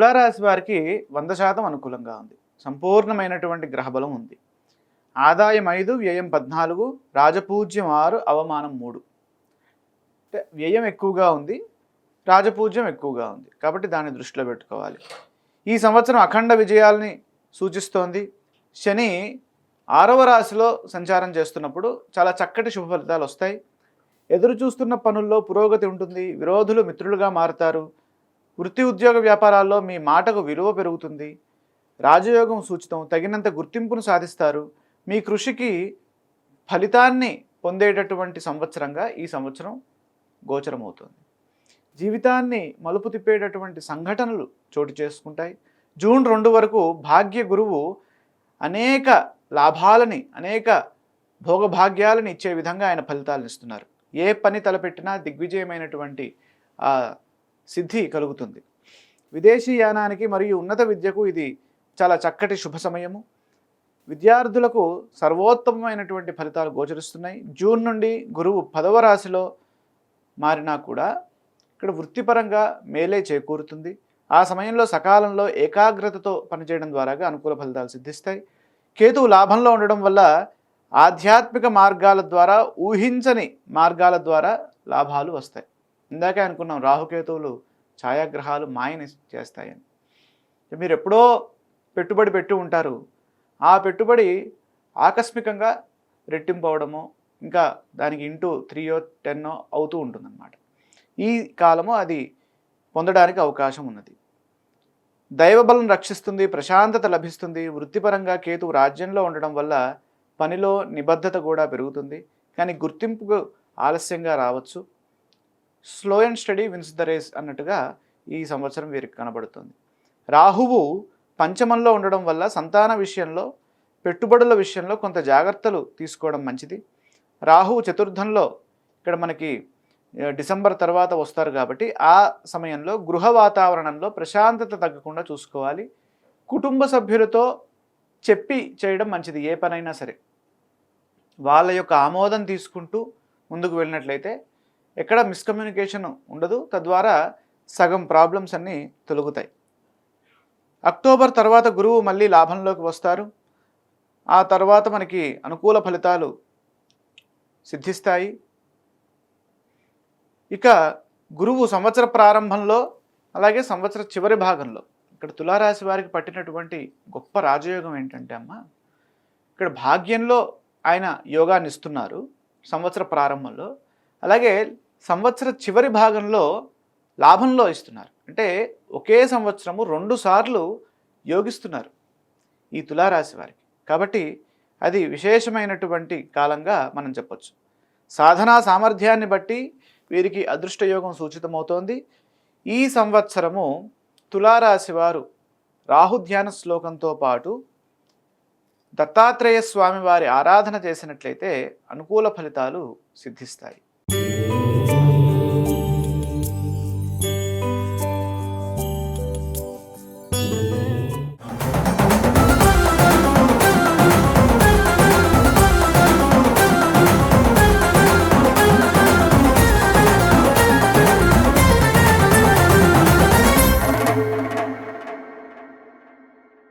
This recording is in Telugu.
తులారాశి వారికి 100% అనుకూలంగా ఉంది. సంపూర్ణమైనటువంటి గ్రహబలం ఉంది. ఆదాయం 5, వ్యయం 14, రాజపూజ్యం 6, అవమానం 3. అంటే వ్యయం ఎక్కువగా ఉంది, రాజపూజ్యం ఎక్కువగా ఉంది. కాబట్టి దాన్ని దృష్టిలో పెట్టుకోవాలి. ఈ సంవత్సరం అఖండ విజయాల్ని సూచిస్తోంది. శని 6వ రాశిలో సంచారం చేస్తున్నప్పుడు చాలా చక్కటి శుభ ఫలితాలు వస్తాయి. ఎదురు చూస్తున్న పనుల్లో పురోగతి ఉంటుంది. విరోధులు మిత్రులుగా మారుతారు. వృత్తి ఉద్యోగ వ్యాపారాల్లో మీ మాటకు విలువ పెరుగుతుంది. రాజయోగం సూచితం. తగినంత గుర్తింపును సాధిస్తారు. మీ కృషికి ఫలితాన్ని పొందేటటువంటి సంవత్సరంగా ఈ సంవత్సరం గోచరమవుతుంది. జీవితాన్ని మలుపు తిప్పేటటువంటి సంఘటనలు చోటు చేసుకుంటాయి. జూన్ 2 వరకు భాగ్య గురువు అనేక లాభాలని, అనేక భోగభాగ్యాలను ఇచ్చే విధంగా ఆయన ఫలితాలను ఇస్తున్నారు. ఏ పని తలపెట్టినా దిగ్విజయమైనటువంటి సిద్ధి కలుగుతుంది. విదేశీ యానానికి మరియు ఉన్నత విద్యకు ఇది చాలా చక్కటి శుభ సమయము. విద్యార్థులకు సర్వోత్తమమైనటువంటి ఫలితాలు గోచరిస్తున్నాయి. జూన్ నుండి గురువు 10వ రాశిలో మారినా కూడా ఇక్కడ వృత్తిపరంగా మేలే చేకూరుతుంది. ఆ సమయంలో సకాలంలో ఏకాగ్రతతో పనిచేయడం ద్వారా అనుకూల ఫలితాలు సిద్ధిస్తాయి. కేతువు లాభంలో ఉండడం వల్ల ఆధ్యాత్మిక మార్గాల ద్వారా, ఊహించని మార్గాల ద్వారా లాభాలు వస్తాయి. ఇందాకే అనుకున్నాం రాహుకేతువులు ఛాయాగ్రహాలు మాయని చేస్తాయని. మీరు ఎప్పుడో పెట్టుబడి పెట్టి ఉంటారు. ఆ పెట్టుబడి ఆకస్మికంగా రెట్టింపు అవడమో, ఇంకా దానికి ఇంటూ 3 10 అవుతూ ఉంటుందన్నమాట. ఈ కాలము అది పొందడానికి అవకాశం ఉన్నది. దైవబలం రక్షిస్తుంది, ప్రశాంతత లభిస్తుంది. వృత్తిపరంగా కేతువు రాజ్యంలో ఉండడం వల్ల పనిలో నిబద్ధత కూడా పెరుగుతుంది. కానీ గుర్తింపుకు ఆలస్యంగా రావచ్చు. Slow and study wins the race అన్నట్టుగా ఈ సంవత్సరం వీరికి కనబడుతుంది. రాహువు పంచమంలో ఉండడం వల్ల సంతాన విషయంలో, పెట్టుబడుల విషయంలో కొంత జాగ్రత్తలు తీసుకోవడం మంచిది. రాహువు చతుర్థంలో ఇక్కడ మనకి డిసెంబర్ తర్వాత వస్తారు కాబట్టి ఆ సమయంలో గృహ వాతావరణంలో ప్రశాంతత తగ్గకుండా చూసుకోవాలి. కుటుంబ సభ్యులతో చెప్పి చేయడం మంచిది. ఏ పనైనా సరే వాళ్ళ యొక్క ఆమోదం తీసుకుంటూ ముందుకు వెళ్ళినట్లయితే ఎక్కడ మిస్కమ్యూనికేషన్ ఉండదు. తద్వారా సగం ప్రాబ్లమ్స్ అన్నీ తొలగుతాయి. అక్టోబర్ తర్వాత గురువు మళ్ళీ లాభంలోకి వస్తారు. ఆ తర్వాత మనకి అనుకూల ఫలితాలు సిద్ధిస్తాయి. ఇక గురువు సంవత్సర ప్రారంభంలో, అలాగే సంవత్సర చివరి భాగంలో ఇక్కడ తులారాశి వారికి పట్టినటువంటి గొప్ప రాజయోగం ఏంటంటే ఇక్కడ భాగ్యంలో ఆయన యోగాన్ని ఇస్తున్నారు సంవత్సర ప్రారంభంలో, అలాగే సంవత్సర చివరి భాగంలో లాభంలో ఇస్తున్నారు. అంటే ఒకే సంవత్సరము 2 సార్లు యోగిస్తున్నారు ఈ తులారాశి వారికి. కాబట్టి అది విశేషమైనటువంటి కాలంగా మనం చెప్పొచ్చు. సాధనా సామర్థ్యాన్ని బట్టి వీరికి అదృష్టయోగం సూచితమవుతోంది. ఈ సంవత్సరము తులారాశి వారు రాహుధ్యాన శ్లోకంతో పాటు దత్తాత్రేయ స్వామి వారి ఆరాధన చేసినట్లయితే అనుకూల ఫలితాలు సిద్ధిస్తాయి.